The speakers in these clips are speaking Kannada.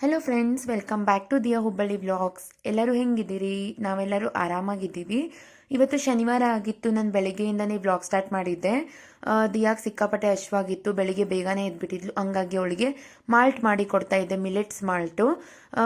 Hello friends, welcome back to Diya Hubballi vlogs. ಎಲ್ಲರೂ ಹೆಂಗಿದ್ದೀರಿ? ನಾವೆಲ್ಲರೂ ಆರಾಮಾಗಿದ್ದೀವಿ. ಇವತ್ತು ಶನಿವಾರ ಆಗಿತ್ತು. ನಾನು ಬೆಳಗ್ಗೆಯಿಂದನೇ ವ್ಲಾಗ್ ಸ್ಟಾರ್ಟ್ ಮಾಡಿದ್ದೆ. ದಿಯಾಗೆ ಸಿಕ್ಕಾಪಟ್ಟೆ ಹಶ್ವಾಗಿತ್ತು. ಬೆಳಿಗ್ಗೆ ಬೇಗನೆ ಎದ್ಬಿಟ್ಟಿದ್ಲು. ಹಂಗಾಗಿ ಅವಳಿಗೆ ಮಾಲ್ಟ್ ಮಾಡಿ ಕೊಡ್ತಾ ಇದ್ದೆ, ಮಿಲೆಟ್ಸ್ ಮಾಲ್ಟು.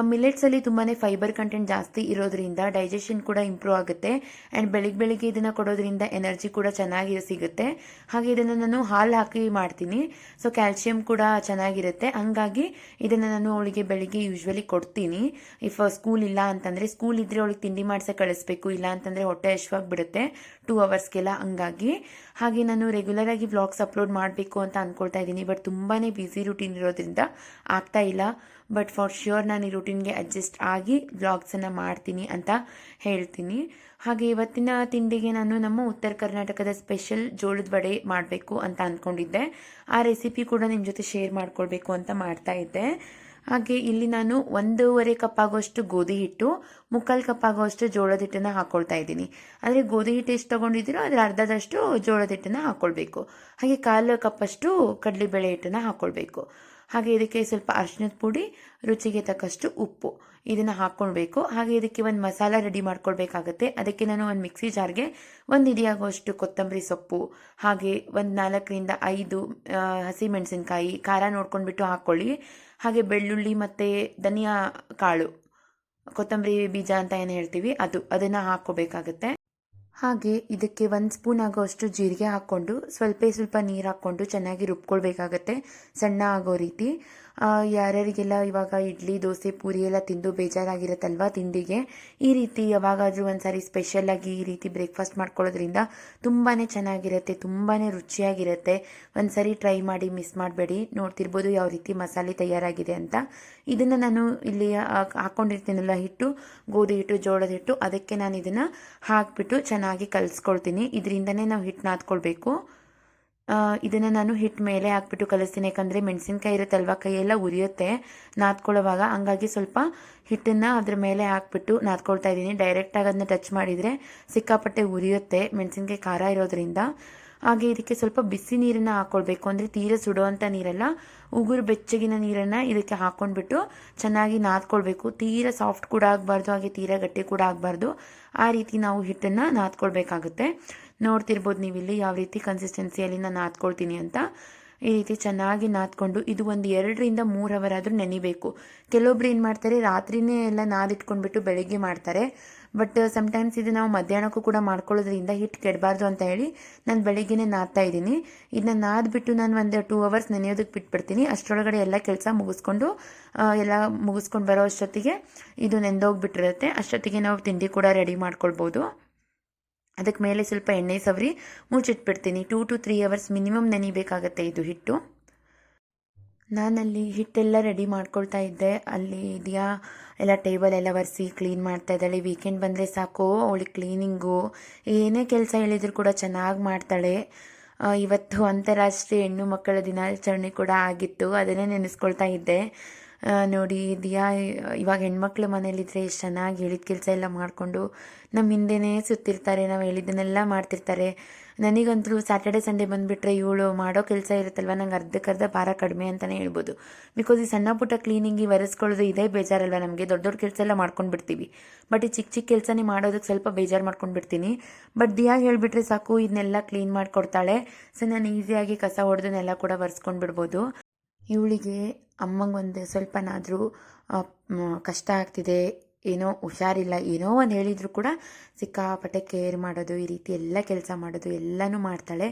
ಮಿಲೆಟ್ಸಲ್ಲಿ ತುಂಬಾ ಫೈಬರ್ ಕಂಟೆಂಟ್ ಜಾಸ್ತಿ ಇರೋದ್ರಿಂದ ಡೈಜೆಷನ್ ಕೂಡ ಇಂಪ್ರೂವ್ ಆಗುತ್ತೆ. ಆ್ಯಂಡ್ ಬೆಳಿಗ್ಗೆ ಇದನ್ನು ಕೊಡೋದ್ರಿಂದ ಎನರ್ಜಿ ಕೂಡ ಚೆನ್ನಾಗಿ ಸಿಗುತ್ತೆ. ಹಾಗೆ ಇದನ್ನು ನಾನು ಹಾಲು ಹಾಕಿ ಮಾಡ್ತೀನಿ. ಸೊ ಕ್ಯಾಲ್ಶಿಯಂ ಕೂಡ ಚೆನ್ನಾಗಿರುತ್ತೆ. ಹಂಗಾಗಿ ಇದನ್ನು ನಾನು ಅವಳಿಗೆ ಬೆಳಿಗ್ಗೆ ಯೂಶ್ವಲಿ ಕೊಡ್ತೀನಿ. ಇಫ್ ಸ್ಕೂಲ್ ಇಲ್ಲ ಅಂತಂದರೆ, ಸ್ಕೂಲ್ ಇದ್ದರೆ ಅವಳಿಗೆ ತಿಂಡಿ ಮಾಡಿಸೇ ಕಳಿಸ್ಬೇಕು, ಇಲ್ಲ ಅಂತಂದರೆ ಹೊಟ್ಟೆ ಹಶ್ವಾಗಿಬಿಡುತ್ತೆ 2 ಅವರ್ಸ್ಗೆಲ್ಲ. ಹಂಗಾಗಿ ಹಾಗೆ ನಾನು ರೆಗ್ಯುಲರ್ ಆಗಿ ವ್ಲಾಗ್ಸ್ ಅಪ್ಲೋಡ್ ಮಾಡಬೇಕು ಅಂತ ಅಂದ್ಕೊಳ್ತಾ ಇದ್ದೀನಿ. ಬಟ್ ತುಂಬಾ ಬ್ಯುಸಿ ರೂಟೀನ್ ಇರೋದ್ರಿಂದ ಆಗ್ತಾ ಇಲ್ಲ. ಬಟ್ ಫಾರ್ ಶ್ಯೂರ್ ನಾನು ಈ ರೂಟೀನ್ಗೆ ಅಡ್ಜಸ್ಟ್ ಆಗಿ ವ್ಲಾಗ್ಸನ್ನು ಮಾಡ್ತೀನಿ ಅಂತ ಹೇಳ್ತೀನಿ. ಹಾಗೆ ಇವತ್ತಿನ ತಿಂಡಿಗೆ ನಾನು ನಮ್ಮ ಉತ್ತರ ಕರ್ನಾಟಕದ ಸ್ಪೆಷಲ್ ಜೋಳದ ವಡೆ ಮಾಡಬೇಕು ಅಂತ ಅಂದ್ಕೊಂಡಿದ್ದೆ. ಆ ರೆಸಿಪಿ ಕೂಡ ನಿಮ್ಮ ಜೊತೆ ಶೇರ್ ಮಾಡ್ಕೊಳ್ಬೇಕು ಅಂತ ಮಾಡ್ತಾ ಇದ್ದೆ. ಹಾಗೆ ಇಲ್ಲಿ ನಾನು 1.5 ಕಪ್ ಆಗೋಷ್ಟು ಗೋಧಿ ಹಿಟ್ಟು, 3/4 ಕಪ್ ಆಗೋಷ್ಟು ಜೋಳದ ಹಿಟ್ಟನ್ನು ಹಾಕ್ಕೊಳ್ತಾ ಇದ್ದೀನಿ. ಅಂದರೆ ಗೋಧಿ ಹಿಟ್ಟು ಎಷ್ಟು ತೊಗೊಂಡಿದ್ದೀರೋ ಅದರ ಅರ್ಧದಷ್ಟು ಜೋಳದ ಹಿಟ್ಟನ್ನು ಹಾಕ್ಕೊಳ್ಬೇಕು. ಹಾಗೆ 1/4 ಕಪ್ಪಷ್ಟು ಕಡಲೆಬೇಳೆ ಹಿಟ್ಟನ್ನು ಹಾಕ್ಕೊಳ್ಬೇಕು. ಹಾಗೆ ಇದಕ್ಕೆ ಸ್ವಲ್ಪ ಅರಿಶಿನದ ಪುಡಿ, ರುಚಿಗೆ ತಕ್ಕಷ್ಟು ಉಪ್ಪು, ಇದನ್ನು ಹಾಕ್ಕೊಳ್ಬೇಕು. ಹಾಗೆ ಇದಕ್ಕೆ ಒಂದು ಮಸಾಲ ರೆಡಿ ಮಾಡ್ಕೊಳ್ಬೇಕಾಗತ್ತೆ. ಅದಕ್ಕೆ ನಾನು ಒಂದು ಮಿಕ್ಸಿ ಜಾರ್ಗೆ 1 ಹಿಡಿಯಾಗುವಷ್ಟು ಕೊತ್ತಂಬರಿ ಸೊಪ್ಪು, ಹಾಗೆ ಒಂದು 4ರಿಂದ 5 ಹಸಿಮೆಣಸಿನ್ಕಾಯಿ, ಖಾರ ನೋಡ್ಕೊಂಡ್ಬಿಟ್ಟು ಹಾಕ್ಕೊಳ್ಳಿ. ಹಾಗೆ ಬೆಳ್ಳುಳ್ಳಿ ಮತ್ತು ಧನಿಯಾ ಕಾಳು, ಕೊತ್ತಂಬರಿ ಬೀಜ ಅಂತ ಏನು ಹೇಳ್ತೀವಿ ಅದನ್ನು ಹಾಕ್ಕೋಬೇಕಾಗತ್ತೆ. ಹಾಗೆ ಇದಕ್ಕೆ 1 ಸ್ಪೂನ್ ಆಗೋಷ್ಟು ಜೀರಿಗೆ ಹಾಕ್ಕೊಂಡು ಸ್ವಲ್ಪ ನೀರು ಹಾಕ್ಕೊಂಡು ಚೆನ್ನಾಗಿ ರುಬ್ಕೊಳ್ಬೇಕಾಗತ್ತೆ, ಸಣ್ಣ ಆಗೋ ರೀತಿ. ಯಾರ್ಯಾರಿಗೆಲ್ಲ ಇವಾಗ ಇಡ್ಲಿ, ದೋಸೆ, ಪೂರಿ ಎಲ್ಲ ತಿಂದು ಬೇಜಾರಾಗಿರುತ್ತಲ್ವ ತಿಂಡಿಗೆ, ಈ ರೀತಿ ಯಾವಾಗಾದರೂ ಒಂದ್ಸಾರಿ ಸ್ಪೆಷಲಾಗಿ ಈ ರೀತಿ ಬ್ರೇಕ್ಫಾಸ್ಟ್ ಮಾಡ್ಕೊಳ್ಳೋದ್ರಿಂದ ತುಂಬಾ ಚೆನ್ನಾಗಿರುತ್ತೆ, ತುಂಬಾ ರುಚಿಯಾಗಿರುತ್ತೆ. ಒಂದ್ಸರಿ ಟ್ರೈ ಮಾಡಿ, ಮಿಸ್ ಮಾಡಬೇಡಿ. ನೋಡ್ತಿರ್ಬೋದು ಯಾವ ರೀತಿ ಮಸಾಲೆ ತಯಾರಾಗಿದೆ ಅಂತ. ಇದನ್ನು ನಾನು ಇಲ್ಲಿ ಹಾಕ್ಕೊಂಡಿರ್ತೀನಲ್ಲ ಹಿಟ್ಟು, ಗೋಧಿ ಹಿಟ್ಟು, ಜೋಳದ ಹಿಟ್ಟು, ಅದಕ್ಕೆ ನಾನು ಇದನ್ನು ಹಾಕಿಬಿಟ್ಟು ಚೆನ್ನಾಗಿ ಕಲಿಸ್ಕೊಳ್ತೀನಿ. ಇದರಿಂದನೇ ನಾವು ಹಿಟ್ಟು ನಾದ್ಕೊಳ್ಬೇಕು. ಇದನ್ನು ನಾನು ಹಿಟ್ಟು ಮೇಲೆ ಹಾಕ್ಬಿಟ್ಟು ಕಲಿಸ್ತೀನಿ. ಯಾಕಂದರೆ ಮೆಣಸಿನ್ಕಾಯಿ ಇರುತ್ತಲ್ವ, ಕೈಯೆಲ್ಲ ಉರಿಯುತ್ತೆ ನಾದ್ಕೊಳ್ಳೋವಾಗ. ಹಂಗಾಗಿ ಸ್ವಲ್ಪ ಹಿಟ್ಟನ್ನು ಅದ್ರ ಮೇಲೆ ಹಾಕ್ಬಿಟ್ಟು ನಾದ್ಕೊಳ್ತಾ ಇದ್ದೀನಿ. ಡೈರೆಕ್ಟಾಗಿ ಅದನ್ನ ಟಚ್ ಮಾಡಿದರೆ ಸಿಕ್ಕಾಪಟ್ಟೆ ಉರಿಯುತ್ತೆ, ಮೆಣಸಿನ್ಕಾಯಿ ಖಾರ ಇರೋದ್ರಿಂದ. ಹಾಗೆ ಇದಕ್ಕೆ ಸ್ವಲ್ಪ ಬಿಸಿ ನೀರನ್ನು ಹಾಕ್ಕೊಳ್ಬೇಕು. ಅಂದರೆ ತೀರ ಸುಡುವಂಥ ನೀರಲ್ಲ, ಉಗುರು ಬೆಚ್ಚಗಿನ ನೀರನ್ನು ಇದಕ್ಕೆ ಹಾಕ್ಕೊಂಡ್ಬಿಟ್ಟು ಚೆನ್ನಾಗಿ ನಾದ್ಕೊಳ್ಬೇಕು. ತೀರ ಸಾಫ್ಟ್ ಕೂಡ ಆಗಬಾರ್ದು, ಹಾಗೆ ತೀರ ಗಟ್ಟಿ ಕೂಡ ಆಗಬಾರ್ದು. ಆ ರೀತಿ ನಾವು ಹಿಟ್ಟನ್ನು ನಾದ್ಕೊಳ್ಬೇಕಾಗುತ್ತೆ. ನೋಡ್ತಿರ್ಬೋದು ನೀವಿಲ್ಲಿ ಯಾವ ರೀತಿ ಕನ್ಸಿಸ್ಟೆನ್ಸಿಯಲ್ಲಿ ನಾನು ನಾದ್ಕೊಳ್ತೀನಿ ಅಂತ. ಈ ರೀತಿ ಚೆನ್ನಾಗಿ ನಾದ್ಕೊಂಡು ಇದು ಒಂದು 2ರಿಂದ 3 ಅವರ್ ಆದರೂ ನೆನಿಬೇಕು. ಕೆಲವೊಬ್ರು ಏನು ಮಾಡ್ತಾರೆ, ರಾತ್ರಿನೇ ಎಲ್ಲ ನಾದಿಟ್ಕೊಂಡ್ಬಿಟ್ಟು ಬೆಳಗ್ಗೆ ಮಾಡ್ತಾರೆ. ಬಟ್ ಸಮ್ಟೈಮ್ಸ್ ಇದು ನಾವು ಮಧ್ಯಾಹ್ನಕ್ಕೂ ಕೂಡ ಮಾಡ್ಕೊಳ್ಳೋದ್ರಿಂದ ಹಿಟ್ಟು ಕೆಡಬಾರ್ದು ಅಂತ ಹೇಳಿ ನಾನು ಬೆಳಿಗ್ಗೆನೇ ನಾದ್ತಾ ಇದ್ದೀನಿ. ಇದನ್ನ ನಾದ್ಬಿಟ್ಟು ನಾನು ಒಂದು 2 ಅವರ್ಸ್ ನೆನೆಯೋದಕ್ಕೆ ಬಿಟ್ಬಿಡ್ತೀನಿ. ಅಷ್ಟರೊಳಗಡೆ ಎಲ್ಲ ಕೆಲಸ ಮುಗಿಸ್ಕೊಂಡು ಬರೋ ಅಷ್ಟೊತ್ತಿಗೆ ಇದು ನೆಂದೋಗ್ಬಿಟ್ಟಿರುತ್ತೆ. ಅಷ್ಟೊತ್ತಿಗೆ ನಾವು ತಿಂಡಿ ಕೂಡ ರೆಡಿ ಮಾಡ್ಕೊಳ್ಬೋದು. ಅದಕ್ಕೆ ಮೇಲೆ ಸ್ವಲ್ಪ ಎಣ್ಣೆ ಸವರಿ ಮುಚ್ಚಿಟ್ಬಿಡ್ತೀನಿ. 2 to 3 ಅವರ್ಸ್ ಮಿನಿಮಮ್ ನೆನಿಬೇಕಾಗತ್ತೆ ಇದು ಹಿಟ್ಟು. ನಾನಲ್ಲಿ ಹಿಟ್ಟೆಲ್ಲ ರೆಡಿ ಮಾಡ್ಕೊಳ್ತಾ ಇದ್ದೆ. ಅಲ್ಲಿ ಇದೆಯಾ ಎಲ್ಲ ಟೇಬಲ್ ಎಲ್ಲ ಒರೆಸಿ ಕ್ಲೀನ್ ಮಾಡ್ತಾ ಇದ್ದಾಳೆ. ವೀಕೆಂಡ್ ಬಂದರೆ ಸಾಕು ಅವಳಿಗೆ ಕ್ಲೀನಿಂಗು, ಏನೇ ಕೆಲಸ ಹೇಳಿದ್ರು ಕೂಡ ಚೆನ್ನಾಗಿ ಮಾಡ್ತಾಳೆ. ಇವತ್ತು ಅಂತಾರಾಷ್ಟ್ರೀಯ ಹೆಣ್ಣು ಮಕ್ಕಳ ದಿನಾಚರಣೆ ಕೂಡ ಆಗಿತ್ತು, ಅದನ್ನೇ ನೆನೆಸ್ಕೊಳ್ತಾ ಇದ್ದೆ. ನೋಡಿ ದಿಯಾ ಇವಾಗ ಹೆಣ್ಮಕ್ಳು ಮನೇಲಿದ್ರೆ ಎಷ್ಟು ಚೆನ್ನಾಗಿ ಹೇಳಿದ ಕೆಲಸ ಎಲ್ಲ ಮಾಡಿಕೊಂಡು ನಮ್ಮ ಹಿಂದೆನೇ ಸುತ್ತಿರ್ತಾರೆ, ನಾವು ಹೇಳಿದ್ದನ್ನೆಲ್ಲ ಮಾಡ್ತಿರ್ತಾರೆ. ನನಗಂತೂ ಸ್ಯಾಟರ್ಡೆ ಸಂಡೇ ಬಂದುಬಿಟ್ರೆ ಇವಳು ಮಾಡೋ ಕೆಲಸ ಇರುತ್ತಲ್ವ, ನಂಗೆ ಅರ್ಧಕ್ಕರ್ಧ ಭಾರ ಕಡಿಮೆ ಅಂತಲೇ ಹೇಳ್ಬೋದು. ಬಿಕಾಸ್ ಈ ಸಣ್ಣ ಪುಟ್ಟ ಕ್ಲೀನಿಂಗ್ ಒರೆಸ್ಕೊಳ್ಳೋದು ಇದೇ ಬೇಜಾರಲ್ವ ನಮಗೆ. ದೊಡ್ಡ ದೊಡ್ಡ ಕೆಲಸ ಎಲ್ಲ ಮಾಡ್ಕೊಂಡು ಬಿಡ್ತೀವಿ. ಬಟ್ ಈ ಚಿಕ್ಕ ಚಿಕ್ಕ ಕೆಲಸನೇ ಮಾಡೋದಕ್ಕೆ ಸ್ವಲ್ಪ ಬೇಜಾರು ಮಾಡ್ಕೊಂಡು ಬಿಡ್ತೀನಿ. ಬಟ್ ದಿಯಾಗಿ ಹೇಳಿಬಿಟ್ರೆ ಸಾಕು, ಇದನ್ನೆಲ್ಲ ಕ್ಲೀನ್ ಮಾಡಿಕೊಡ್ತಾಳೆ. ಸೊ ನಾನು ಈಸಿಯಾಗಿ ಕಸ ಹೊಡೆದನ್ನೆಲ್ಲ ಕೂಡ ಒರೆಸ್ಕೊಂಡು ಬಿಡ್ಬೋದು. ಇವಳಿಗೆ ಅಮ್ಮಂಗೆ ಒಂದು ಸ್ವಲ್ಪನಾದರೂ ಕಷ್ಟ ಆಗ್ತಿದೆ, ಏನೋ ಹುಷಾರಿಲ್ಲ, ಏನೋ ಒಂದು ಹೇಳಿದರೂ ಕೂಡ ಸಿಕ್ಕಾಪಟ್ಟೆ ಕೇರ್ ಮಾಡೋದು, ಈ ರೀತಿ ಎಲ್ಲ ಕೆಲಸ ಮಾಡೋದು ಎಲ್ಲನೂ ಮಾಡ್ತಾಳೆ.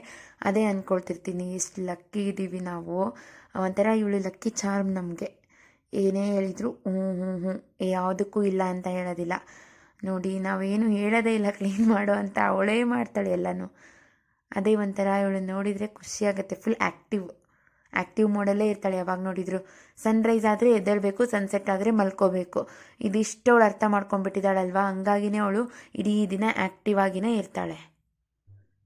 ಅದೇ ಅಂದ್ಕೊಳ್ತಿರ್ತೀನಿ, ಎಷ್ಟು ಲಕ್ಕಿ ಇದ್ದೀವಿ ನಾವು. ಒಂಥರ ಇವಳು ಲಕ್ಕಿ ಚಾರ್ಮ್ ನಮಗೆ. ಏನೇ ಹೇಳಿದ್ರು ಹ್ಞೂ ಹ್ಞೂ ಹ್ಞೂ, ಯಾವುದಕ್ಕೂ ಇಲ್ಲ ಅಂತ ಹೇಳೋದಿಲ್ಲ. ನೋಡಿ ನಾವೇನು ಹೇಳೋದೇ ಇಲ್ಲ ಕ್ಲೀನ್ ಮಾಡೋ ಅಂತ, ಅವಳೇ ಮಾಡ್ತಾಳೆ ಎಲ್ಲನೂ. ಅದೇ ಒಂಥರ ಇವಳು ನೋಡಿದರೆ ಖುಷಿಯಾಗುತ್ತೆ. ಫುಲ್ ಆ್ಯಕ್ಟಿವ್ ಮೋಡಲ್ಲೇ ಇರ್ತಾಳೆ. ಯಾವಾಗ ನೋಡಿದ್ರು ಸನ್ರೈಸ್ ಆದರೆ ಎದ್ದೇಳಬೇಕು, ಸನ್ಸೆಟ್ ಆದರೆ ಮಲ್ಕೋಬೇಕು. ಇದಿಷ್ಟು ಅವಳು ಅರ್ಥ ಮಾಡ್ಕೊಂಡ್ಬಿಟ್ಟಿದ್ದಾಳಲ್ವ, ಹಂಗಾಗಿನೇ ಅವಳು ಇಡೀ ದಿನ ಆ್ಯಕ್ಟಿವ್ ಆಗಿನೇ ಇರ್ತಾಳೆ.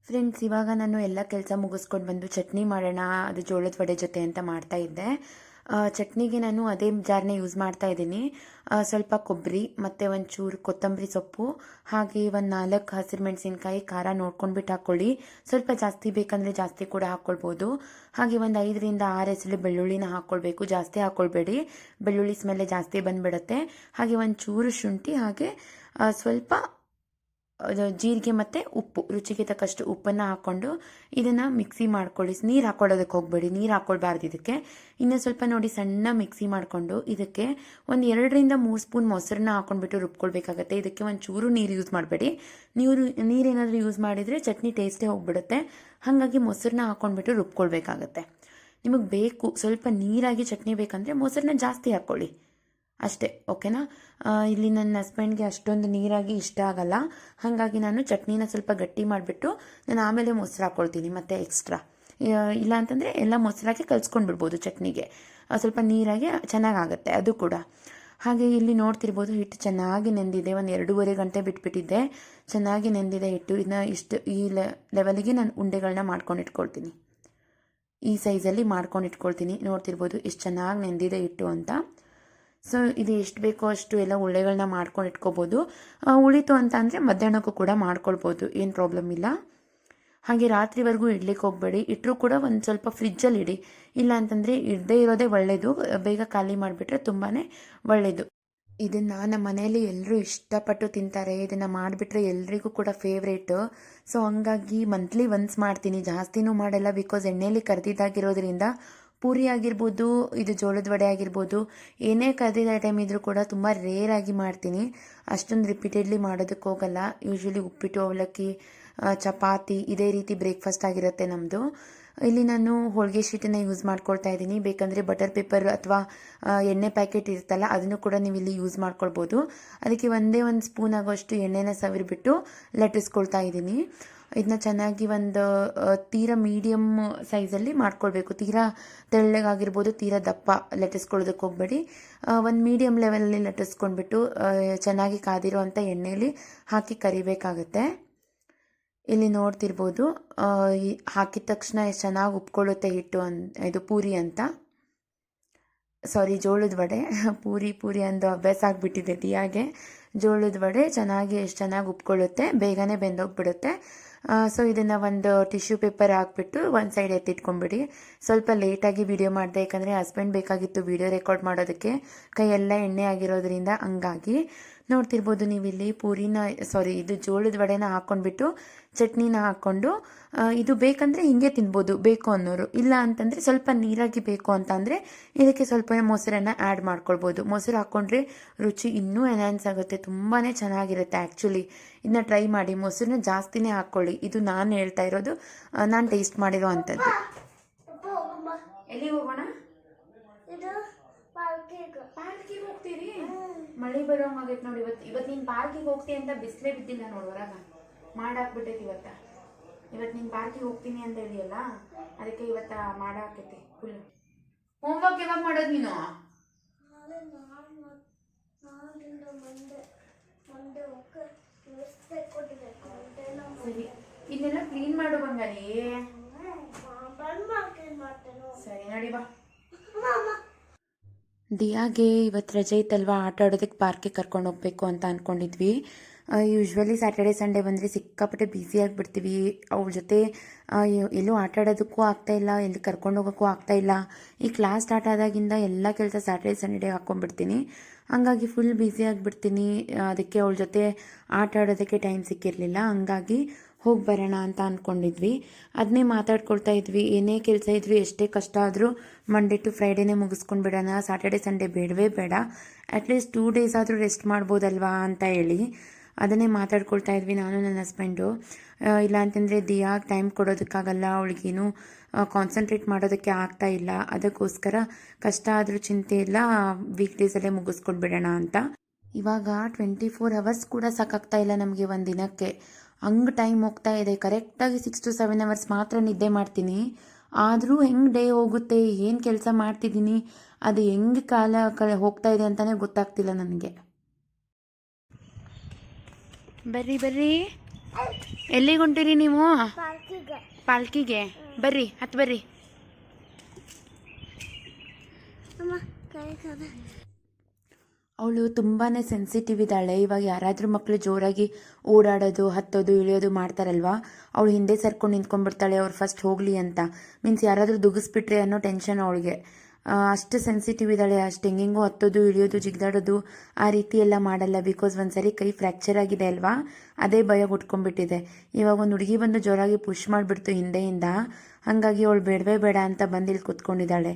ಫ್ರೆಂಡ್ಸ್, ಇವಾಗ ನಾನು ಎಲ್ಲ ಕೆಲಸ ಮುಗಿಸ್ಕೊಂಡು ಬಂದು ಚಟ್ನಿ ಮಾಡೋಣ, ಅದು ಜೋಳದ ವಡೆ ಜೊತೆ ಅಂತ ಮಾಡ್ತಾ ಇದ್ದೆ. ಚಟ್ನಿಗೆ ನಾನು ಅದೇ ಜಾರನ್ನ ಯೂಸ್ ಮಾಡ್ತಾ ಇದ್ದೀನಿ. ಸ್ವಲ್ಪ ಕೊಬ್ಬರಿ ಮತ್ತು ಒಂಚೂರು ಕೊತ್ತಂಬರಿ ಸೊಪ್ಪು, ಹಾಗೆ ಒಂದು 4 ಹಸಿರು ಮೆಣಸಿನ್ಕಾಯಿ, ಖಾರ ನೋಡ್ಕೊಂಡ್ಬಿಟ್ಟು ಹಾಕ್ಕೊಳ್ಳಿ. ಸ್ವಲ್ಪ ಜಾಸ್ತಿ ಬೇಕಂದರೆ ಜಾಸ್ತಿ ಕೂಡ ಹಾಕ್ಕೊಳ್ಬೋದು. ಹಾಗೆ ಒಂದು 5ರಿಂದ 6 ಹೆಸರು ಬೆಳ್ಳುಳ್ಳಿನ ಹಾಕ್ಕೊಳ್ಬೇಕು, ಜಾಸ್ತಿ ಹಾಕ್ಕೊಳ್ಬೇಡಿ, ಬೆಳ್ಳುಳ್ಳಿ ಸ್ಮೆಲ್ಲೆ ಜಾಸ್ತಿ ಬಂದುಬಿಡುತ್ತೆ. ಹಾಗೆ ಒಂಚೂರು ಶುಂಠಿ, ಹಾಗೆ ಸ್ವಲ್ಪ ಜೀರಿಗೆ ಮತ್ತು ಉಪ್ಪು, ರುಚಿಗೆ ತಕ್ಕಷ್ಟು ಉಪ್ಪನ್ನು ಹಾಕ್ಕೊಂಡು ಇದನ್ನು ಮಿಕ್ಸಿ ಮಾಡ್ಕೊಳ್ಳಿ. ನೀರು ಹಾಕ್ಕೊಳ್ಳೋದಕ್ಕೆ ಹೋಗಬೇಡಿ, ನೀರು ಹಾಕ್ಕೊಳ್ಬಾರ್ದು ಇದಕ್ಕೆ. ಇನ್ನು ಸ್ವಲ್ಪ ನೋಡಿ ಸಣ್ಣ ಮಿಕ್ಸಿ ಮಾಡಿಕೊಂಡು ಇದಕ್ಕೆ ಒಂದು 2ರಿಂದ 3 ಸ್ಪೂನ್ ಮೊಸರನ್ನ ಹಾಕ್ಕೊಂಡ್ಬಿಟ್ಟು ರುಬ್ಕೊಳ್ಬೇಕಾಗತ್ತೆ. ಇದಕ್ಕೆ ಒಂಚೂರು ನೀರು ಯೂಸ್ ಮಾಡಬೇಡಿ. ನೀರೇನಾದರೂ ಯೂಸ್ ಮಾಡಿದರೆ ಚಟ್ನಿ ಟೇಸ್ಟೇ ಹೋಗ್ಬಿಡುತ್ತೆ. ಹಾಗಾಗಿ ಮೊಸರನ್ನ ಹಾಕ್ಕೊಂಡ್ಬಿಟ್ಟು ರುಬ್ಕೊಳ್ಬೇಕಾಗತ್ತೆ. ನಿಮಗೆ ಬೇಕು ಸ್ವಲ್ಪ ನೀರಾಗಿ ಚಟ್ನಿ ಬೇಕಂದರೆ ಮೊಸರನ್ನ ಜಾಸ್ತಿ ಹಾಕ್ಕೊಳ್ಳಿ ಅಷ್ಟೇ, ಓಕೆನಾ. ಇಲ್ಲಿ ನನ್ನ ಹಸ್ಬೆಂಡ್ಗೆ ಅಷ್ಟೊಂದು ನೀರಾಗಿ ಇಷ್ಟ ಆಗಲ್ಲ, ಹಾಗಾಗಿ ನಾನು ಚಟ್ನಿನ ಸ್ವಲ್ಪ ಗಟ್ಟಿ ಮಾಡಿಬಿಟ್ಟು ನಾನು ಆಮೇಲೆ ಮೊಸರು ಹಾಕ್ಕೊಳ್ತೀನಿ ಮತ್ತೆ ಎಕ್ಸ್ಟ್ರಾ. ಇಲ್ಲ ಅಂತಂದರೆ ಎಲ್ಲ ಮೊಸರಾಗಿ ಕಲಿಸ್ಕೊಂಡ್ಬಿಡ್ಬೋದು ಚಟ್ನಿಗೆ, ಸ್ವಲ್ಪ ನೀರಾಗಿ ಚೆನ್ನಾಗಾಗುತ್ತೆ ಅದು ಕೂಡ. ಹಾಗೆ ಇಲ್ಲಿ ನೋಡ್ತಿರ್ಬೋದು ಹಿಟ್ಟು ಚೆನ್ನಾಗಿ ನೆಂದಿದೆ. ಒಂದು 2.5 ಗಂಟೆ ಬಿಟ್ಬಿಟ್ಟಿದ್ದೆ, ಚೆನ್ನಾಗಿ ನೆಂದಿದೆ ಹಿಟ್ಟು. ಈ ಲೆವೆಲಿಗೆ ನಾನು ಉಂಡೆಗಳನ್ನ ಮಾಡ್ಕೊಂಡು ಇಟ್ಕೊಳ್ತೀನಿ, ಈ ಸೈಜಲ್ಲಿ ಮಾಡ್ಕೊಂಡು ಇಟ್ಕೊಳ್ತೀನಿ. ನೋಡ್ತಿರ್ಬೋದು ಎಷ್ಟು ಚೆನ್ನಾಗಿ ನೆಂದಿದೆ ಹಿಟ್ಟು ಅಂತ. ಸೊ ಇದು ಎಷ್ಟು ಬೇಕೋ ಅಷ್ಟು ಎಲ್ಲ ಉಳ್ಳೆಗಳನ್ನ ಮಾಡ್ಕೊಂಡು ಇಟ್ಕೋಬೋದು. ಉಳಿತು ಅಂತ ಅಂದರೆ ಮಧ್ಯಾಹ್ನಕ್ಕೂ ಕೂಡ ಮಾಡ್ಕೊಳ್ಬೋದು, ಏನು ಪ್ರಾಬ್ಲಮ್ ಇಲ್ಲ. ಹಾಗೆ ರಾತ್ರಿವರೆಗೂ ಇಡ್ಲಿಕ್ಕೆ ಹೋಗಬೇಡಿ, ಇಟ್ಟರೂ ಕೂಡ ಒಂದು ಸ್ವಲ್ಪ ಫ್ರಿಜ್ಜಲ್ಲಿ ಇಡಿ. ಇಲ್ಲ ಅಂತಂದರೆ ಇಡದೇ ಇರೋದೇ ಒಳ್ಳೆಯದು, ಬೇಗ ಖಾಲಿ ಮಾಡಿಬಿಟ್ರೆ ತುಂಬಾ ಒಳ್ಳೆಯದು. ಇದನ್ನು ನಮ್ಮ ಮನೆಯಲ್ಲಿ ಎಲ್ಲರೂ ಇಷ್ಟಪಟ್ಟು ತಿಂತಾರೆ. ಇದನ್ನು ಮಾಡಿಬಿಟ್ರೆ ಎಲ್ರಿಗೂ ಕೂಡ ಫೇವ್ರೇಟು. ಸೊ ಹಂಗಾಗಿ ಮಂತ್ಲಿ ಒನ್ಸ್ ಮಾಡ್ತೀನಿ, ಜಾಸ್ತಿನೂ ಮಾಡಲ್ಲ. ಬಿಕಾಸ್ ಎಣ್ಣೆಯಲ್ಲಿ ಕರೆದಿದ್ದಾಗಿರೋದ್ರಿಂದ ಪೂರಿ ಆಗಿರ್ಬೋದು, ಇದು ಜೋಳದ ವಡೆ ಆಗಿರ್ಬೋದು, ಏನೇ ಕರೆದಿದ್ದ ಐಟಮ್ ಇದ್ದರೂ ಕೂಡ ತುಂಬ ರೇರಾಗಿ ಮಾಡ್ತೀನಿ, ಅಷ್ಟೊಂದು ರಿಪೀಟೆಡ್ಲಿ ಮಾಡೋದಕ್ಕೆ ಹೋಗಲ್ಲ. ಯೂಶ್ವಲಿ ಉಪ್ಪಿಟ್ಟು, ಅವಲಕ್ಕಿ, ಚಪಾತಿ ಇದೇ ರೀತಿ ಬ್ರೇಕ್ಫಾಸ್ಟ್ ಆಗಿರುತ್ತೆ ನಮ್ಮದು. ಇಲ್ಲಿ ನಾನು ಹೋಳಿಗೆ ಶೀಟನ್ನು ಯೂಸ್ ಮಾಡ್ಕೊಳ್ತಾ ಇದ್ದೀನಿ. ಬೇಕಂದರೆ ಬಟರ್ ಪೇಪರ್ ಅಥವಾ ಎಣ್ಣೆ ಪ್ಯಾಕೆಟ್ ಇರುತ್ತಲ್ಲ, ಅದನ್ನು ಕೂಡ ನೀವು ಇಲ್ಲಿ ಯೂಸ್ ಮಾಡ್ಕೊಳ್ಬೋದು. ಅದಕ್ಕೆ ಒಂದೇ ಒಂದು ಸ್ಪೂನ್ ಆಗೋಷ್ಟು ಎಣ್ಣೆನ ಸವರಿಬಿಟ್ಟು ಲಟ್ಟಿಸ್ಕೊಳ್ತಾ ಇದ್ದೀನಿ. ಇದನ್ನ ಚೆನ್ನಾಗಿ ಒಂದು ತೀರಾ ಮೀಡಿಯಮ್ ಸೈಜಲ್ಲಿ ಮಾಡ್ಕೊಳ್ಬೇಕು. ತೀರಾ ತೆಳ್ಳಗಾಗಿರ್ಬೋದು, ತೀರಾ ದಪ್ಪ ಲಟ್ಟಿಸ್ಕೊಳ್ಳೋದಕ್ಕೆ ಹೋಗಬೇಡಿ. ಒಂದು ಮೀಡಿಯಮ್ ಲೆವೆಲಲ್ಲಿ ಲಟ್ಟಿಸ್ಕೊಂಡ್ಬಿಟ್ಟು ಚೆನ್ನಾಗಿ ಕಾದಿರೋ ಅಂಥ ಎಣ್ಣೆಯಲ್ಲಿ ಹಾಕಿ ಕರಿಬೇಕಾಗತ್ತೆ. ಇಲ್ಲಿ ನೋಡ್ತಿರ್ಬೋದು ಹಾಕಿದ ತಕ್ಷಣ ಎಷ್ಟು ಚೆನ್ನಾಗಿ ಉಪ್ಕೊಳ್ಳುತ್ತೆ ಹಿಟ್ಟು ಇದು ಪೂರಿ ಅಂತ, ಸಾರಿ ಜೋಳದ ವಡೆ. ಪೂರಿ ಅಂದು ಅಭ್ಯಾಸ ಆಗಿಬಿಟ್ಟಿದೆ ದಿಯಾಗೆ. ಜೋಳದ ವಡೆ ಎಷ್ಟು ಚೆನ್ನಾಗಿ ಉಪ್ಕೊಳ್ಳುತ್ತೆ, ಬೇಗನೆ ಬೆಂದೋಗ್ಬಿಡುತ್ತೆ. ಸೊ ಇದನ್ನು ಒಂದು ಟಿಶ್ಯೂ ಪೇಪರ್ ಹಾಕ್ಬಿಟ್ಟು ಒಂದು ಸೈಡ್ ಎತ್ತಿಟ್ಕೊಂಡ್ಬಿಡಿ. ಸ್ವಲ್ಪ ಲೇಟಾಗಿ ವಿಡಿಯೋ ಮಾಡಿದೆ, ಯಾಕಂದರೆ ಹಸ್ಬೆಂಡ್ ಬೇಕಾಗಿತ್ತು ವಿಡಿಯೋ ರೆಕಾರ್ಡ್ ಮಾಡೋದಕ್ಕೆ, ಕೈಯೆಲ್ಲ ಎಣ್ಣೆ ಆಗಿರೋದ್ರಿಂದ. ಹಂಗಾಗಿ ನೋಡ್ತಿರ್ಬೋದು ನೀವಿಲ್ಲಿ ಇದು ಜೋಳದ ವಡೆನ ಹಾಕ್ಕೊಂಡ್ಬಿಟ್ಟು ಚಟ್ನಿನ ಹಾಕ್ಕೊಂಡು, ಇದು ಬೇಕಂದರೆ ಹಿಂಗೆ ತಿನ್ಬೋದು ಬೇಕು ಅನ್ನೋರು. ಇಲ್ಲ ಅಂತಂದರೆ ಸ್ವಲ್ಪ ನೀರಾಗಿ ಬೇಕು ಅಂತ ಅಂದರೆ ಇದಕ್ಕೆ ಸ್ವಲ್ಪ ಮೊಸರನ್ನು ಆ್ಯಡ್ ಮಾಡ್ಕೊಳ್ಬೋದು. ಮೊಸರು ಹಾಕ್ಕೊಂಡ್ರೆ ರುಚಿ ಇನ್ನೂ ಎನ್ಹಾನ್ಸ್ ಆಗುತ್ತೆ, ತುಂಬಾ ಚೆನ್ನಾಗಿರುತ್ತೆ ಆ್ಯಕ್ಚುಲಿ. ಇದನ್ನ ಟ್ರೈ ಮಾಡಿ, ಮೊಸರನ್ನ ಜಾಸ್ತಿನೇ ಹಾಕ್ಕೊಳ್ಳಿ. ಇದು ನಾನು ಹೇಳ್ತಾ ಇರೋದು, ನಾನು ಟೇಸ್ಟ್ ಮಾಡಿರೋ ಅಂಥದ್ದು. ಎಲ್ಲಿಗೆ ಹೋಗೋಣ? ಪಾರ್ಕಿಗೆ ಹೋಗ್ತೀರಿ? ಮಳೆ ಬರೋಂಗಾಗೈತೆ ನೋಡಿ. ಇವತ್ತು ನೀನು ಪಾರ್ಕಿಗೆ ಹೋಗ್ತೀನಿ ಅಂತ ಬಿಸಿಲೇ ಬಿದ್ದಿಲ್ಲ ನೋಡಿ, ಹೊರಗ ಮಾಡಾಕ್ಬಿಟ್ಟೈತಿ. ಇವತ್ತು ನೀನು ಪಾರ್ಕಿಗೆ ಹೋಗ್ತೀನಿ ಅಂತ ಹೇಳಿಯಲ್ಲ, ಅದಕ್ಕೆ ಇವತ್ತು ಮಾಡಾಕೈತಿ ಫುಲ್. ಹೋಮ್ವರ್ಕ್ ಯಾವಾಗ ಮಾಡೋದು ನೀನು? ಸರಿ, ಇದನ್ನೆಲ್ಲ ಕ್ಲೀನ್ ಮಾಡು ಬಂಗಾರಿ. ಸರಿ ನಡಿ ಬಾ. ದಿಯಾಗೆ ಇವತ್ತು ರಜೆ ಇತ್ತಲ್ವಾ, ಆಟ ಆಡೋದಕ್ಕೆ ಪಾರ್ಕಿಗೆ ಕರ್ಕೊಂಡು ಹೋಗ್ಬೇಕು ಅಂತ ಅಂದ್ಕೊಂಡಿದ್ವಿ. ಯೂಶ್ವಲಿ ಸ್ಯಾಟರ್ಡೆ ಸಂಡೇ ಬಂದರೆ ಸಿಕ್ಕಾಪಟ್ಟೆ ಬ್ಯುಸಿ ಆಗಿಬಿಡ್ತೀವಿ. ಅವ್ರ ಜೊತೆ ಎಲ್ಲೂ ಆಟ ಆಡೋದಕ್ಕೂ ಆಗ್ತಾಯಿಲ್ಲ, ಎಲ್ಲಿ ಕರ್ಕೊಂಡು ಹೋಗೋಕ್ಕೂ ಆಗ್ತಾಯಿಲ್ಲ. ಈ ಕ್ಲಾಸ್ ಸ್ಟಾರ್ಟ್ ಆದಾಗಿಂದ ಎಲ್ಲ ಕೆಲಸ ಸ್ಯಾಟರ್ಡೆ ಸಂಡೇ ಹಾಕ್ಕೊಂಡ್ಬಿಡ್ತೀನಿ. ಹಂಗಾಗಿ ಫುಲ್ ಬ್ಯುಸಿ ಆಗಿಬಿಡ್ತೀನಿ. ಅದಕ್ಕೆ ಅವಳ ಜೊತೆ ಆಟ ಆಡೋದಕ್ಕೆ ಟೈಮ್ ಸಿಕ್ಕಿರಲಿಲ್ಲ. ಹಂಗಾಗಿ ಹೋಗಿ ಬರೋಣ ಅಂತ ಅಂದ್ಕೊಂಡಿದ್ವಿ. ಅದನ್ನೇ ಮಾತಾಡ್ಕೊಳ್ತಾ ಇದ್ವಿ. ಏನೇ ಕೆಲಸ ಇದ್ವಿ, ಎಷ್ಟೇ ಕಷ್ಟ ಆದರೂ ಮಂಡೇ ಟು ಫ್ರೈಡೇನೇ ಮುಗಿಸ್ಕೊಂಡು ಬಿಡೋಣ, ಸ್ಯಾಟರ್ಡೆ ಸಂಡೇ ಬೇಡವೇ ಬೇಡ, ಅಟ್ಲೀಸ್ಟ್ 2 ಡೇಸ್ ಆದರೂ ರೆಸ್ಟ್ ಮಾಡ್ಬೋದಲ್ವಾ ಅಂತ ಹೇಳಿ ಅದನ್ನೇ ಮಾತಾಡ್ಕೊಳ್ತಾ ಇದ್ವಿ ನಾನು ನನ್ನ ಹಸ್ಬೆಂಡು. ಇಲ್ಲ ಅಂತಂದರೆ ದಿಯಾಗೆ ಟೈಮ್ ಕೊಡೋದಕ್ಕಾಗಲ್ಲ, ಅವಳಿಗೇನು ಕಾನ್ಸಂಟ್ರೇಟ್ ಮಾಡೋದಕ್ಕೆ ಆಗ್ತಾ ಇಲ್ಲ. ಅದಕ್ಕೋಸ್ಕರ ಕಷ್ಟ ಆದರೂ ಚಿಂತೆ ಇಲ್ಲ, ವೀಕ್ ಡೇಸಲ್ಲೇ ಮುಗಿಸ್ಕೊಂಡು ಬಿಡೋಣ ಅಂತ. ಇವಾಗ 24 ಅವರ್ಸ್ ಕೂಡ ಸಾಕಾಗ್ತಾ ಇಲ್ಲ ನಮಗೆ ಒಂದು ದಿನಕ್ಕೆ. ಹಂಗೆ ಟೈಮ್ ಹೋಗ್ತಾ ಇದೆ. ಕರೆಕ್ಟಾಗಿ 6 to 7 ಅವರ್ಸ್ ಮಾತ್ರ ನಿದ್ದೆ ಮಾಡ್ತೀನಿ. ಆದರೂ ಹೆಂಗೆ ಡೇ ಹೋಗುತ್ತೆ, ಏನು ಕೆಲಸ ಮಾಡ್ತಿದ್ದೀನಿ, ಅದು ಹೆಂಗೆ ಕಾಲ ಹೋಗ್ತಾ ಇದೆ ಅಂತಲೇ ಗೊತ್ತಾಗ್ತಿಲ್ಲ ನನಗೆ. ಬರ್ರಿ ಎಲ್ಲಿಗೆ ಹೊಂಟಿರಿ ನೀವು? ಪಾಲ್ಕಿಗೆ ಬರ್ರಿ, ಹತ್ತು ಬರ್ರಿ. ಅವಳು ತುಂಬಾ ಸೆನ್ಸಿಟಿವ್ ಇದ್ದಾಳೆ. ಇವಾಗ ಯಾರಾದರೂ ಮಕ್ಕಳು ಜೋರಾಗಿ ಓಡಾಡೋದು ಹತ್ತೋದು ಇಳಿಯೋದು ಮಾಡ್ತಾರಲ್ವಾ, ಅವಳು ಹಿಂದೆ ಸರ್ಕೊಂಡು ನಿಂತ್ಕೊಂಡ್ಬಿಡ್ತಾಳೆ ಅವ್ರು ಫಸ್ಟ್ ಹೋಗಲಿ ಅಂತ. ಮೀನ್ಸ್ ಯಾರಾದರೂ ದುಗಿಸ್ಬಿಟ್ರೆ ಅನ್ನೋ ಟೆನ್ಷನ್ ಅವಳಿಗೆ. ಅಷ್ಟು ಸೆನ್ಸಿಟಿವ್ ಇದ್ದಾಳೆ. ಅಷ್ಟು ಹೆಂಗೆಂಗೋ ಹತ್ತೋದು ಇಳಿಯೋದು ಜಿಗ್ದಾಡೋದು ಆ ರೀತಿ ಎಲ್ಲ ಮಾಡಲ್ಲ. ಬಿಕಾಸ್ ಒಂದ್ಸರಿ ಕೈ ಫ್ರ್ಯಾಕ್ಚರ್ ಆಗಿದೆ ಅಲ್ವಾ, ಅದೇ ಭಯ ಹುಟ್ಕೊಂಡ್ಬಿಟ್ಟಿದೆ. ಇವಾಗ ಒಂದು ಹುಡುಗಿ ಬಂದು ಜೋರಾಗಿ ಪುಷ್ ಮಾಡಿಬಿಡ್ತು ಹಿಂದೆಯಿಂದ. ಹಾಗಾಗಿ ಅವಳು ಬೇಡವೇ ಬೇಡ ಅಂತ ಬಂದು ಇಲ್ಲಿ ಕೂತ್ಕೊಂಡಿದ್ದಾಳೆ.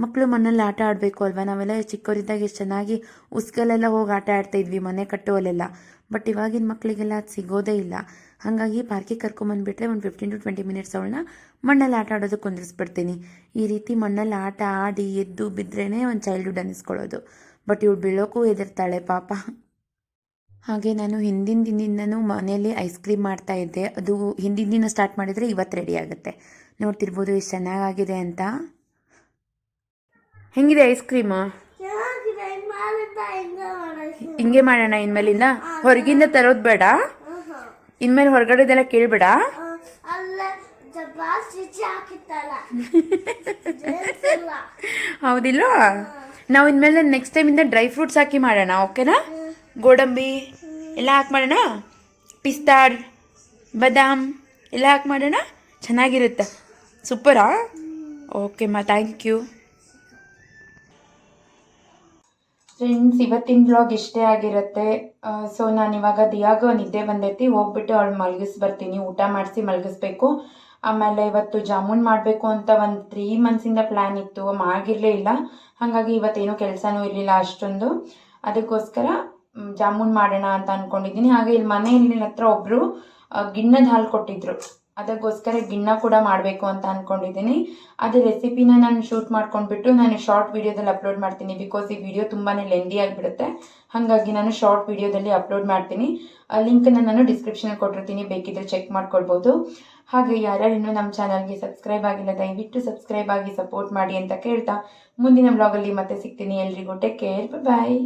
ಮಕ್ಕಳು ಮನೇಲಿ ಆಟ ಆಡಬೇಕು ಅಲ್ವಾ. ನಾವೆಲ್ಲ ಚಿಕ್ಕವರಿದ್ದಾಗ ಎಷ್ಟು ಚೆನ್ನಾಗಿ ಉಸ್ಕಲೆಲ್ಲ ಹೋಗಿ ಆಟ ಆಡ್ತಾ ಇದ್ವಿ ಮನೆ ಕಟ್ಟುವಲ್ಲೆಲ್ಲ. ಬಟ್ ಇವಾಗಿನ ಮಕ್ಕಳಿಗೆಲ್ಲ ಅದು ಸಿಗೋದೇ ಇಲ್ಲ. ಹಾಗಾಗಿ ಪಾರ್ಕಿಗೆ ಕರ್ಕೊಂಬಂದುಬಿಟ್ರೆ ಒಂದು 15 to 20 ಮಿನಿಟ್ಸ್ ಅವಳನ್ನ ಮಣ್ಣಲ್ಲಿ ಆಟ ಆಡೋದಕ್ಕೆ ಕುಂದಿರಿಸ್ಬಿಡ್ತೀನಿ. ಈ ರೀತಿ ಮಣ್ಣಲ್ಲಿ ಆಟ ಆಡಿ ಎದ್ದು ಬಿದ್ರೇ ಒಂದು ಚೈಲ್ಡ್ಹುಡ್ ಅನ್ನಿಸ್ಕೊಳ್ಳೋದು. ಬಟ್ ಇವಳು ಬೀಳೋಕ್ಕೂ ಹೆದರ್ತಾಳೆ ಪಾಪ. ಹಾಗೆ ನಾನು ಹಿಂದಿನ ದಿನದಿಂದನೂ ಮನೆಯಲ್ಲಿ ಐಸ್ ಕ್ರೀಮ್ ಮಾಡ್ತಾ ಇದ್ದೆ. ಅದು ಹಿಂದಿನ ದಿನ ಸ್ಟಾರ್ಟ್ ಮಾಡಿದರೆ ಇವತ್ತು ರೆಡಿ ಆಗುತ್ತೆ. ನೋಡ್ತಿರ್ಬೋದು ಎಷ್ಟು ಚೆನ್ನಾಗಾಗಿದೆ ಅಂತ. ಹೆಂಗಿದೆ ಐಸ್ ಕ್ರೀಮು? ಹಿಂಗೆ ಮಾಡೋಣ ಇನ್ಮೇಲಿಂದ. ಹೊರಗಿಂದ ತರೋದು ಬೇಡ, ಇನ್ಮೇಲೆ ಹೊರಗಡೆದೆಲ್ಲ ಕೇಳಬೇಡ. ಹೌದಿಲ್ಲ? ನಾವು ಇನ್ಮೇಲೆ ನೆಕ್ಸ್ಟ್ ಟೈಮಿಂದ ಡ್ರೈ ಫ್ರೂಟ್ಸ್ ಹಾಕಿ ಮಾಡೋಣ, ಓಕೆನಾ? ಗೋಡಂಬಿ ಎಲ್ಲ ಹಾಕಿ ಮಾಡೋಣ, ಪಿಸ್ತಾಡ್ ಬಾದಾಮ್ ಎಲ್ಲ ಹಾಕಿ ಮಾಡೋಣ. ಚೆನ್ನಾಗಿರುತ್ತೆ. ಸೂಪರಾ? ಓಕೆಮ್ಮ, ಥ್ಯಾಂಕ್ ಯು. ಫ್ರೆಂಡ್ಸ್, ಇವತ್ತಿನ ಬ್ಲಾಗ್ ಇಷ್ಟೇ ಆಗಿರುತ್ತೆ. ಸೊ ನಾನಿವಾಗ ದಿಯಾಗ ನಿದ್ದೆ ಬಂದೈತಿ, ಹೋಗ್ಬಿಟ್ಟು ಅವಳು ಮಲಗಿಸ್ಬರ್ತೀನಿ. ಊಟ ಮಾಡಿಸಿ ಮಲಗಿಸ್ಬೇಕು. ಆಮೇಲೆ ಇವತ್ತು ಜಾಮೂನ್ ಮಾಡಬೇಕು ಅಂತ ಒಂದು 3 ಮಂತ್ಸಿಂದ ಪ್ಲ್ಯಾನ್ ಇತ್ತು, ಆಗಿರಲೇ ಇಲ್ಲ. ಹಾಗಾಗಿ ಇವತ್ತೇನು ಕೆಲಸನೂ ಇರಲಿಲ್ಲ ಅಷ್ಟೊಂದು. ಅದಕ್ಕೋಸ್ಕರ ಜಾಮೂನ್ ಮಾಡೋಣ ಅಂತ ಅಂದ್ಕೊಂಡಿದ್ದೀನಿ. ಹಾಗೆ ಇಲ್ಲಿ ಮನೆಯಲ್ಲಿ ಹತ್ರ ಒಬ್ಬರು ಗಿಣ್ಣದ ಹಾಲು ಕೊಟ್ಟಿದ್ರು, ಅದಕ್ಕೋಸ್ಕರ ಗಿಣ್ಣ ಕೂಡ ಮಾಡಬೇಕು ಅಂತ ಅಂದ್ಕೊಂಡಿದ್ದೀನಿ. ಅದೇ ರೆಸಿಪಿನ ನಾನು ಶೂಟ್ ಮಾಡ್ಕೊಂಡ್ಬಿಟ್ಟು ನಾನು ಶಾರ್ಟ್ ವೀಡಿಯೋದಲ್ಲಿ ಅಪ್ಲೋಡ್ ಮಾಡ್ತೀನಿ. ಬಿಕಾಸ್ ಈ ವಿಡಿಯೋ ತುಂಬಾ ಲೆಂದಿ ಆಗಿಬಿಡುತ್ತೆ. ಹಾಗಾಗಿ ನಾನು ಶಾರ್ಟ್ ವೀಡಿಯೋದಲ್ಲಿ ಅಪ್ಲೋಡ್ ಮಾಡ್ತೀನಿ. ಲಿಂಕನ್ನು ನಾನು ಡಿಸ್ಕ್ರಿಪ್ಷನಲ್ಲಿ ಕೊಟ್ಟಿರ್ತೀನಿ, ಬೇಕಿದ್ರೆ ಚೆಕ್ ಮಾಡ್ಕೊಳ್ಬೋದು. ಹಾಗೆ ಯಾರ್ಯಾರು ಇನ್ನೂ ನಮ್ಮ ಚಾನಲ್ಗೆ ಸಬ್ಸ್ಕ್ರೈಬ್ ಆಗಿಲ್ಲ, ದಯವಿಟ್ಟು ಸಬ್ಸ್ಕ್ರೈಬ್ ಆಗಿ ಸಪೋರ್ಟ್ ಮಾಡಿ ಅಂತ ಕೇಳ್ತಾ ಮುಂದಿನ ಬ್ಲಾಗಲ್ಲಿ ಮತ್ತೆ ಸಿಗ್ತೀನಿ. ಎಲ್ರಿಗೂ ಟೇಕ್ ಕೇರ್, ಬಾಯ್.